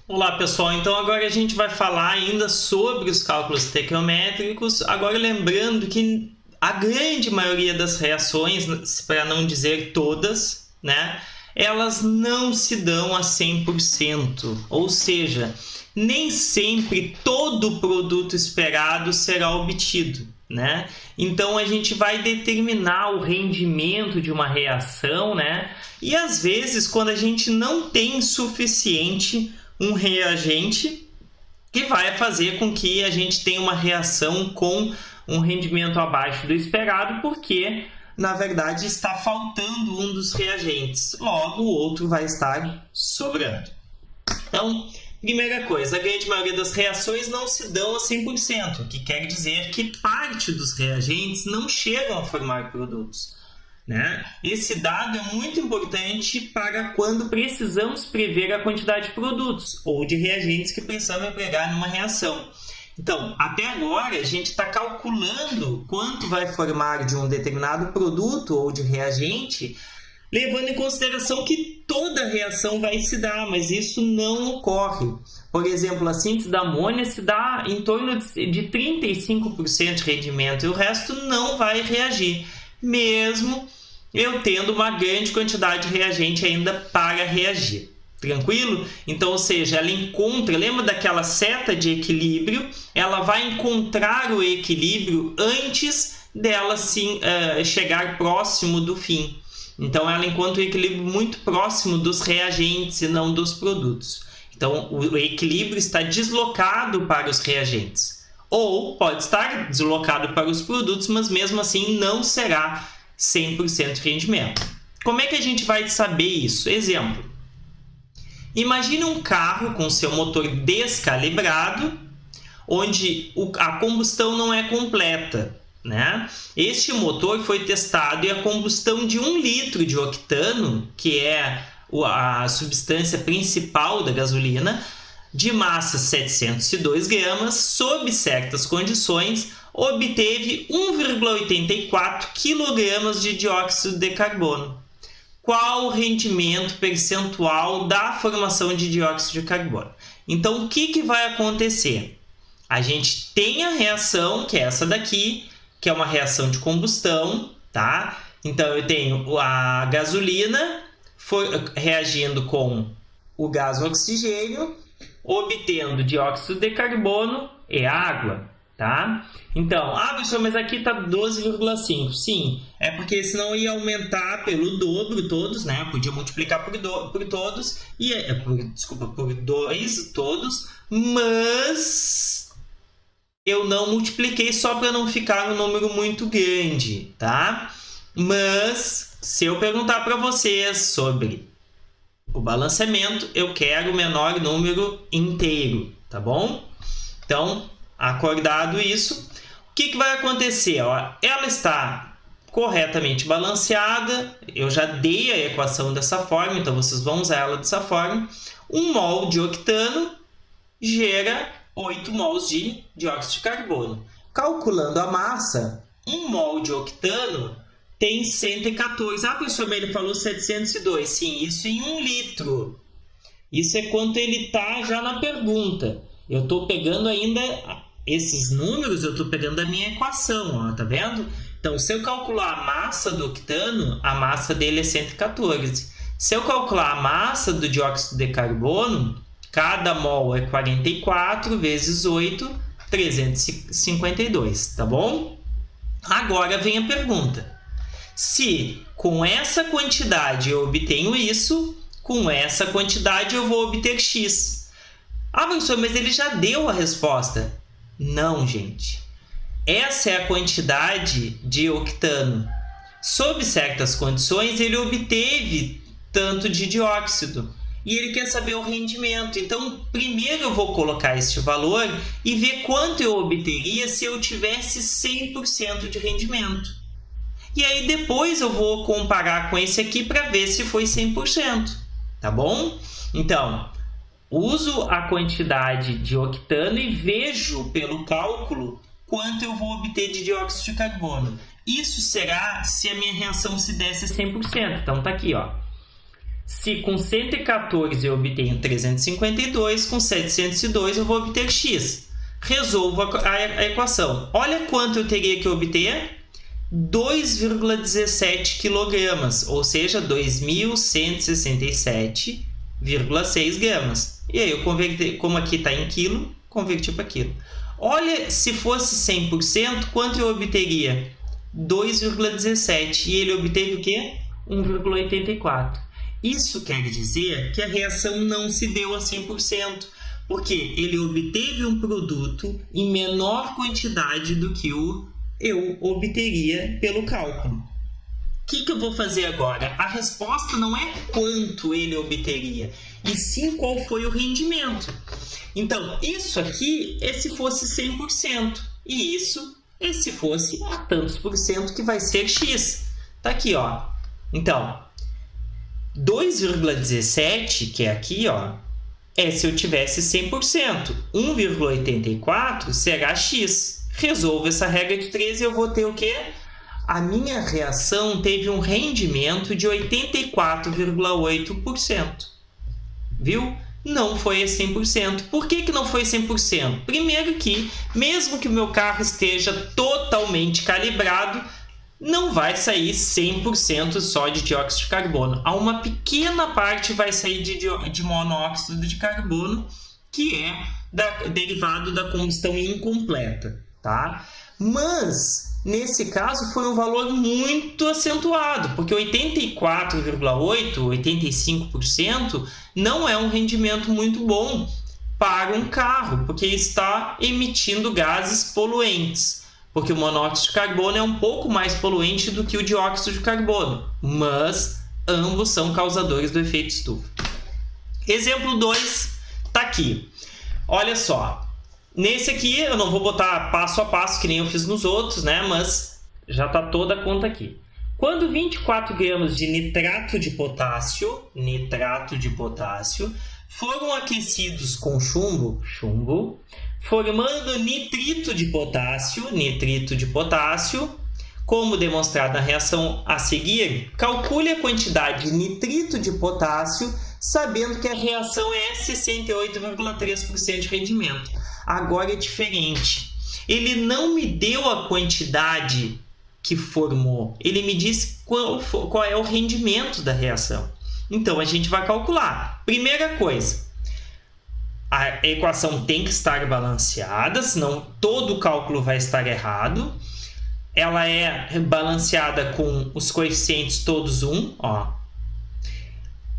Olá pessoal, então agora a gente vai falar ainda sobre os cálculos estequiométricos, agora lembrando que a grande maioria das reações, para não dizer todas, né, elas não se dão a 100%, ou seja, nem sempre todo o produto esperado será obtido, né? Então a gente vai determinar o rendimento de uma reação, né? E às vezes quando a gente não tem suficiente um reagente que vai fazer com que a gente tenha uma reação com um rendimento abaixo do esperado, porque na verdade está faltando um dos reagentes, logo o outro vai estar sobrando. Então, primeira coisa, a grande maioria das reações não se dão a 100%, o que quer dizer que parte dos reagentes não chegam a formar produtos, né? Esse dado é muito importante para quando precisamos prever a quantidade de produtos ou de reagentes que precisamos empregar numa reação. Então, até agora, a gente está calculando quanto vai formar de um determinado produto ou de reagente, levando em consideração que toda reação vai se dar, mas isso não ocorre. Por exemplo, a síntese da amônia se dá em torno de 35% de rendimento e o resto não vai reagir, mesmo eu tendo uma grande quantidade de reagente ainda para reagir. Tranquilo? Então, ou seja, ela encontra, lembra daquela seta de equilíbrio? Ela vai encontrar o equilíbrio antes dela sim, chegar próximo do fim. Então, ela encontra o equilíbrio muito próximo dos reagentes e não dos produtos. Então, o equilíbrio está deslocado para os reagentes. Ou pode estar deslocado para os produtos, mas mesmo assim não será 100% de rendimento. Como é que a gente vai saber isso? Exemplo. Imagine um carro com seu motor descalibrado, onde a combustão não é completa, né? Este motor foi testado e a combustão de 1 litro de octano, que é a substância principal da gasolina, de massa 702 gramas, sob certas condições, obteve 1,84 kg de dióxido de carbono. Qual o rendimento percentual da formação de dióxido de carbono? Então, o que vai acontecer? A gente tem a reação, que é essa daqui, que é uma reação de combustão, tá? Então, eu tenho a gasolina reagindo com o gás oxigênio, obtendo dióxido de carbono e água, tá? Então, professor, mas aqui está 12,5. Sim, é porque senão ia aumentar pelo dobro todos, né? Podia multiplicar por todos, por 2 todos, mas eu não multipliquei só para não ficar um número muito grande, tá? Mas se eu perguntar para vocês sobre o balanceamento, eu quero o menor número inteiro, tá bom? Então, acordado isso, o que vai acontecer? Ela está corretamente balanceada, eu já dei a equação dessa forma, então vocês vão usar ela dessa forma. 1 mol de octano gera 8 mols de dióxido de carbono. Calculando a massa, 1 mol de octano tem 114. Professor, ele falou 702. Sim, isso em 1 litro. Isso é quanto ele está já na pergunta. Eu estou pegando ainda esses números, eu estou pegando da minha equação, tá vendo? Então, se eu calcular a massa do octano, a massa dele é 114. Se eu calcular a massa do dióxido de carbono, cada mol é 44 vezes 8, 352, tá bom? Agora vem a pergunta. Se com essa quantidade eu obtenho isso, com essa quantidade eu vou obter X. Professor, mas ele já deu a resposta. Não, gente. Essa é a quantidade de octano. Sob certas condições, ele obteve tanto de dióxido. E ele quer saber o rendimento. Então, primeiro eu vou colocar este valor e ver quanto eu obteria se eu tivesse 100% de rendimento. E aí depois eu vou comparar com esse aqui para ver se foi 100%. Tá bom? Então, uso a quantidade de octano e vejo pelo cálculo quanto eu vou obter de dióxido de carbono. Isso será se a minha reação se desse 100%. Então, tá aqui, ó. Se com 114 eu obtenho 352, com 702 eu vou obter x. Resolvo a equação. Olha quanto eu teria que obter. 2,17 kg, ou seja, 2.167,6 gramas. E aí eu converti, como aqui está em quilo, converti para quilo. Olha, se fosse 100%, quanto eu obteria? 2,17. E ele obteve o quê? 1,84. Isso quer dizer que a reação não se deu a 100%, porque ele obteve um produto em menor quantidade do que eu obteria pelo cálculo. O que eu vou fazer agora? A resposta não é quanto ele obteria, e sim qual foi o rendimento. Então, isso aqui é se fosse 100%, e isso é se fosse a tantos por cento, que vai ser x. Tá aqui, ó. Então, 2,17, que é aqui, ó, é se eu tivesse 100%. 1,84 será x. Resolvo essa regra de 3 e eu vou ter o quê? A minha reação teve um rendimento de 84,8%. Viu? Não foi a 100%. Por que não foi 100%? Primeiro que, mesmo que o meu carro esteja totalmente calibrado, não vai sair 100% só de dióxido de carbono. Há uma pequena parte vai sair de monóxido de carbono, que é derivado da combustão incompleta. Tá? Mas, nesse caso, foi um valor muito acentuado, porque 84,8%, 85% não é um rendimento muito bom para um carro, porque está emitindo gases poluentes, porque o monóxido de carbono é um pouco mais poluente do que o dióxido de carbono, mas ambos são causadores do efeito estufa. Exemplo 2 está aqui. Olha só. Nesse aqui eu não vou botar passo a passo que nem eu fiz nos outros, né? Mas já está toda a conta aqui. Quando 24 gramas de nitrato de potássio foram aquecidos com chumbo, formando nitrito de potássio, como demonstrado na reação a seguir, calcule a quantidade de nitrito de potássio, sabendo que a reação é 68,3% de rendimento. Agora é diferente. Ele não me deu a quantidade que formou. Ele me disse qual é o rendimento da reação. Então, a gente vai calcular. Primeira coisa, a equação tem que estar balanceada, senão todo o cálculo vai estar errado. Ela é balanceada com os coeficientes todos 1. Ó.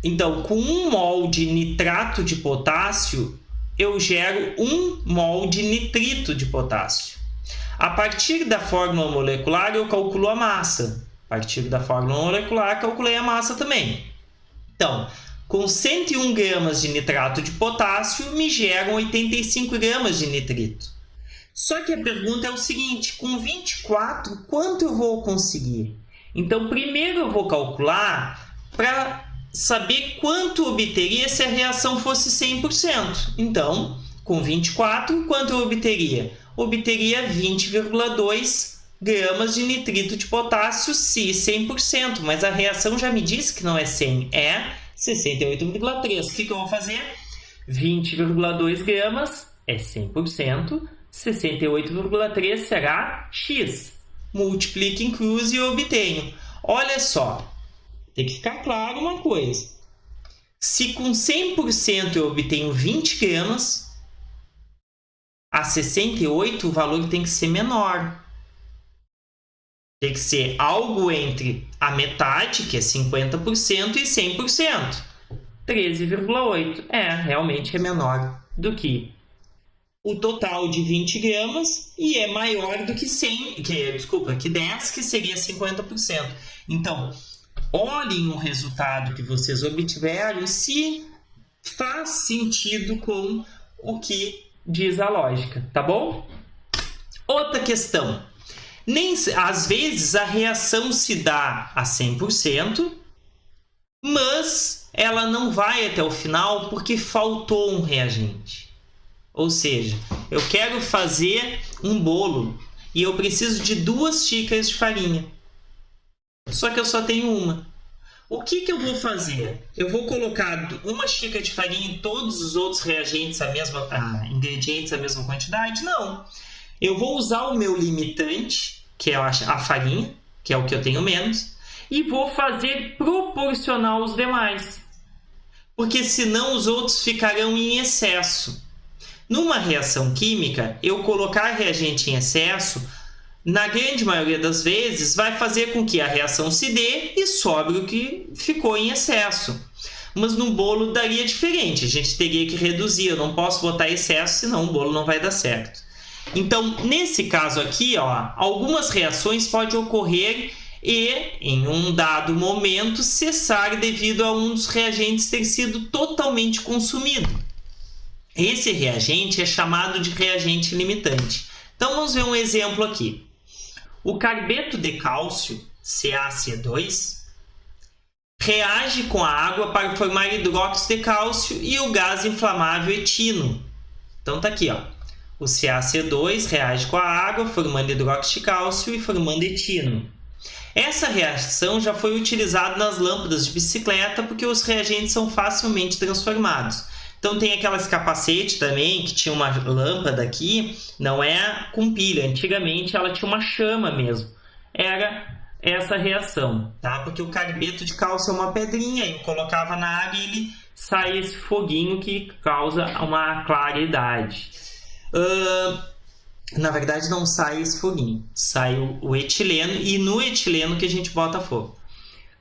Então, com 1 mol de nitrato de potássio, eu gero 1 mol de nitrito de potássio. A partir da fórmula molecular, eu calculo a massa. A partir da fórmula molecular, calculei a massa também. Então, com 101 gramas de nitrato de potássio, me geram 85 gramas de nitrito. Só que a pergunta é o seguinte, com 24, quanto eu vou conseguir? Então, primeiro eu vou calcular para saber quanto obteria se a reação fosse 100%. Então, com 24, quanto eu obteria? Obteria 20,2 gramas de nitrito de potássio, se 100%. Mas a reação já me disse que não é 100, é 68,3. O que eu vou fazer? 20,2 gramas é 100%, 68,3 será x. Multiplique em cruz e eu obtenho. Olha só. Tem que ficar claro uma coisa. Se com 100% eu obtenho 20 gramas, a 68 o valor tem que ser menor. Tem que ser algo entre a metade, que é 50%, e 100%. 13,8. Realmente é menor do que o total de 20 gramas e é maior do que 10, que seria 50%. Então, olhem o resultado que vocês obtiveram se faz sentido com o que diz a lógica, tá bom? Outra questão. Às vezes a reação se dá a 100%, mas ela não vai até o final porque faltou um reagente. Ou seja, eu quero fazer um bolo e eu preciso de 2 xícaras de farinha. Só que eu só tenho uma. O que eu vou fazer? Eu vou colocar uma xícara de farinha em todos os outros reagentes, ingredientes, a mesma quantidade? Não. Eu vou usar o meu limitante, que é a farinha, que é o que eu tenho menos, e vou fazer proporcional aos demais. Porque senão os outros ficarão em excesso. Numa reação química, eu colocar reagente em excesso, na grande maioria das vezes, vai fazer com que a reação se dê e sobre o que ficou em excesso. Mas no bolo daria diferente, a gente teria que reduzir, eu não posso botar excesso, senão o bolo não vai dar certo. Então, nesse caso aqui, algumas reações podem ocorrer e, em um dado momento, cessar devido a um dos reagentes ter sido totalmente consumido. Esse reagente é chamado de reagente limitante. Então, vamos ver um exemplo aqui. O carbeto de cálcio, CaC2, reage com a água para formar hidróxido de cálcio e o gás inflamável etino. Então, está aqui, o CaC2 reage com a água, formando hidróxido de cálcio e formando etino. Essa reação já foi utilizada nas lâmpadas de bicicleta porque os reagentes são facilmente transformados. Então tem aquelas capacete também, que tinha uma lâmpada aqui, não é com pilha. Antigamente ela tinha uma chama mesmo. Era essa reação, tá? Porque o carbeto de cálcio é uma pedrinha, eu colocava na água e ele sai esse foguinho que causa uma claridade. Na verdade não sai esse foguinho, sai o etileno e no etileno que a gente bota fogo.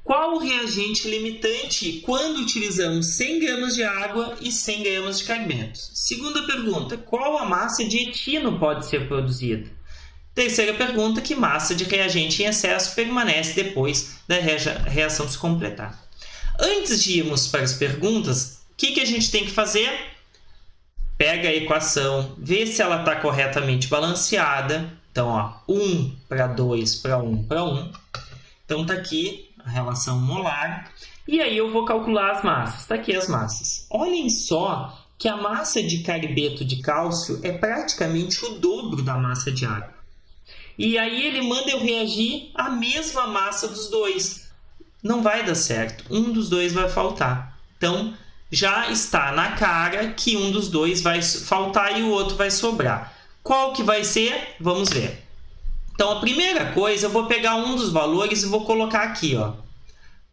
Qual o reagente limitante quando utilizamos 100 gramas de água e 100 gramas de carbeto? Segunda pergunta, qual a massa de etino pode ser produzida? Terceira pergunta, que massa de reagente em excesso permanece depois da reação se completar? Antes de irmos para as perguntas, o que a gente tem que fazer? Pega a equação, vê se ela está corretamente balanceada. Então, 1 para 2 para 1 para 1. Então, está aqui a relação molar. E aí eu vou calcular as massas. Está aqui as massas. Olhem só que a massa de carbeto de cálcio é praticamente o dobro da massa de água. E aí ele manda eu reagir a mesma massa dos dois. Não vai dar certo. Um dos dois vai faltar. Então, já está na cara que um dos dois vai faltar e o outro vai sobrar. Qual que vai ser? Vamos ver. Então, a primeira coisa, eu vou pegar um dos valores e vou colocar aqui.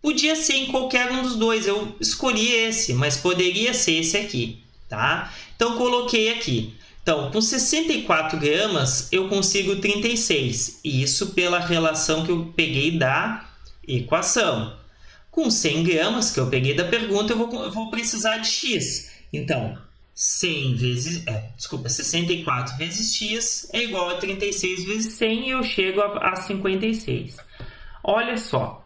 Podia ser em qualquer um dos dois. Eu escolhi esse, mas poderia ser esse aqui. Tá? Então, coloquei aqui. Então, com 64 gramas, eu consigo 36. Isso pela relação que eu peguei da equação. Com 100 gramas, que eu peguei da pergunta, eu vou precisar de x. Então, 64 vezes x é igual a 36 vezes 100 e eu chego a 56. Olha só.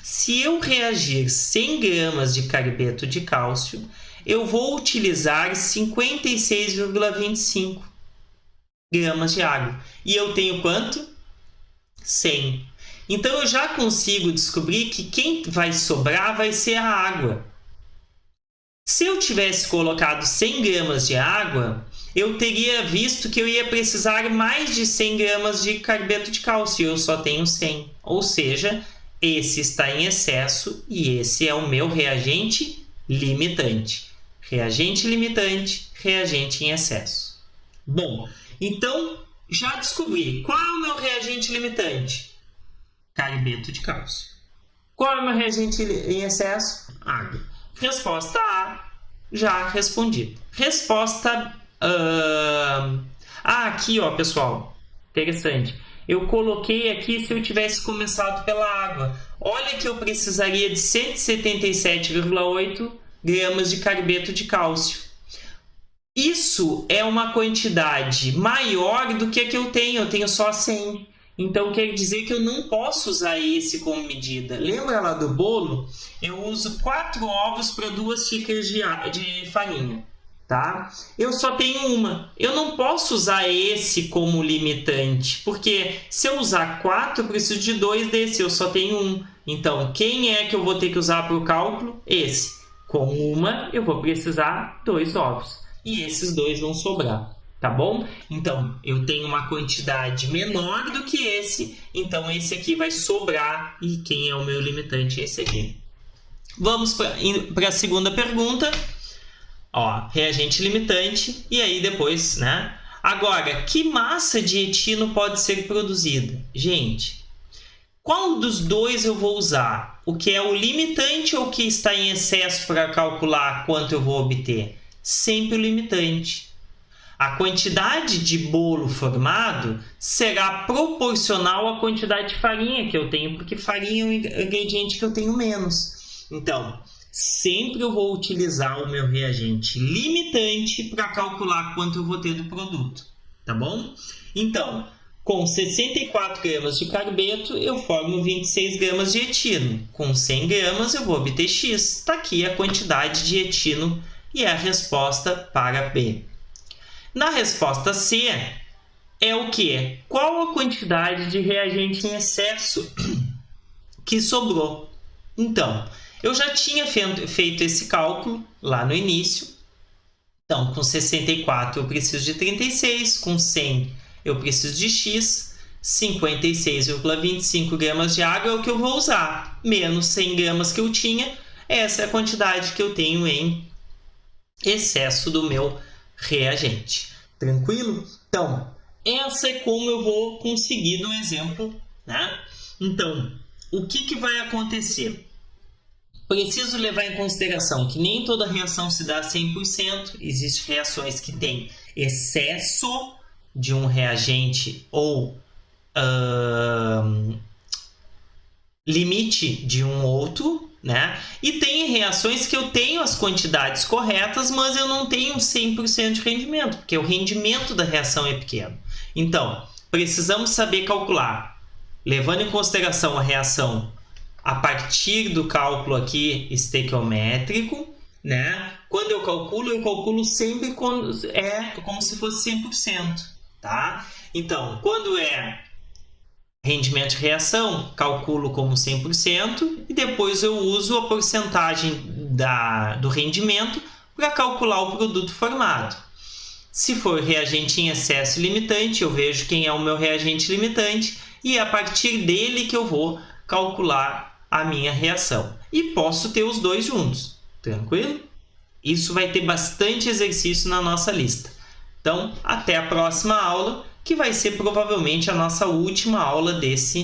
Se eu reagir 100 gramas de carbeto de cálcio, eu vou utilizar 56,25 gramas de água. E eu tenho quanto? 100. Então, eu já consigo descobrir que quem vai sobrar vai ser a água. Se eu tivesse colocado 100 gramas de água, eu teria visto que eu ia precisar mais de 100 gramas de carbeto de cálcio. Eu só tenho 100. Ou seja, esse está em excesso e esse é o meu reagente limitante. Reagente limitante, reagente em excesso. Bom, então já descobri qual é o meu reagente limitante. Carbeto de cálcio. Qual é o meu reagente em excesso? Água. Resposta A, já respondi. Resposta... aqui, pessoal. Interessante. Eu coloquei aqui se eu tivesse começado pela água. Olha que eu precisaria de 177,8 gramas de carbeto de cálcio. Isso é uma quantidade maior do que a que eu tenho só 100. Então, quer dizer que eu não posso usar esse como medida. Lembra lá do bolo? Eu uso 4 ovos para 2 xícaras de farinha. Tá? Eu só tenho uma. Eu não posso usar esse como limitante, porque se eu usar 4, eu preciso de 2 desse. Eu só tenho um. Então, quem é que eu vou ter que usar para o cálculo? Esse. Com uma, eu vou precisar 2 ovos. E esses 2 vão sobrar. Tá bom? Então, eu tenho uma quantidade menor do que esse, então esse aqui vai sobrar, e quem é o meu limitante? Esse aqui. Vamos para a segunda pergunta. Ó, reagente limitante, e aí depois, né? Agora, que massa de etino pode ser produzida? Gente, qual dos dois eu vou usar? O que é o limitante ou o que está em excesso para calcular quanto eu vou obter? Sempre o limitante. A quantidade de bolo formado será proporcional à quantidade de farinha que eu tenho, porque farinha é um ingrediente que eu tenho menos. Então, sempre eu vou utilizar o meu reagente limitante para calcular quanto eu vou ter do produto, tá bom? Então, com 64 gramas de carbeto, eu formo 26 gramas de etino. Com 100 gramas, eu vou obter X. Está aqui a quantidade de etino e é a resposta para B. Na resposta C, é o que? Qual a quantidade de reagente em excesso que sobrou? Então, eu já tinha feito esse cálculo lá no início. Então, com 64 eu preciso de 36, com 100 eu preciso de X, 56,25 gramas de água é o que eu vou usar, menos 100 gramas que eu tinha, essa é a quantidade que eu tenho em excesso do meu reagente. Tranquilo? Então, essa é como eu vou conseguir no exemplo, né? Então, o que vai acontecer? Preciso levar em consideração que nem toda reação se dá 100%. Existem reações que têm excesso de um reagente ou limite de um outro, né? E tem reações que eu tenho as quantidades corretas, mas eu não tenho 100% de rendimento, porque o rendimento da reação é pequeno. Então, precisamos saber calcular, levando em consideração a reação a partir do cálculo aqui estequiométrico, né? Quando eu calculo sempre como se fosse 100%, tá? Então, quando é rendimento de reação, calculo como 100% e depois eu uso a porcentagem do rendimento para calcular o produto formado. Se for reagente em excesso limitante, eu vejo quem é o meu reagente limitante e é a partir dele que eu vou calcular a minha reação. E posso ter os dois juntos, tranquilo? Isso vai ter bastante exercício na nossa lista. Então, até a próxima aula, que vai ser provavelmente a nossa última aula desse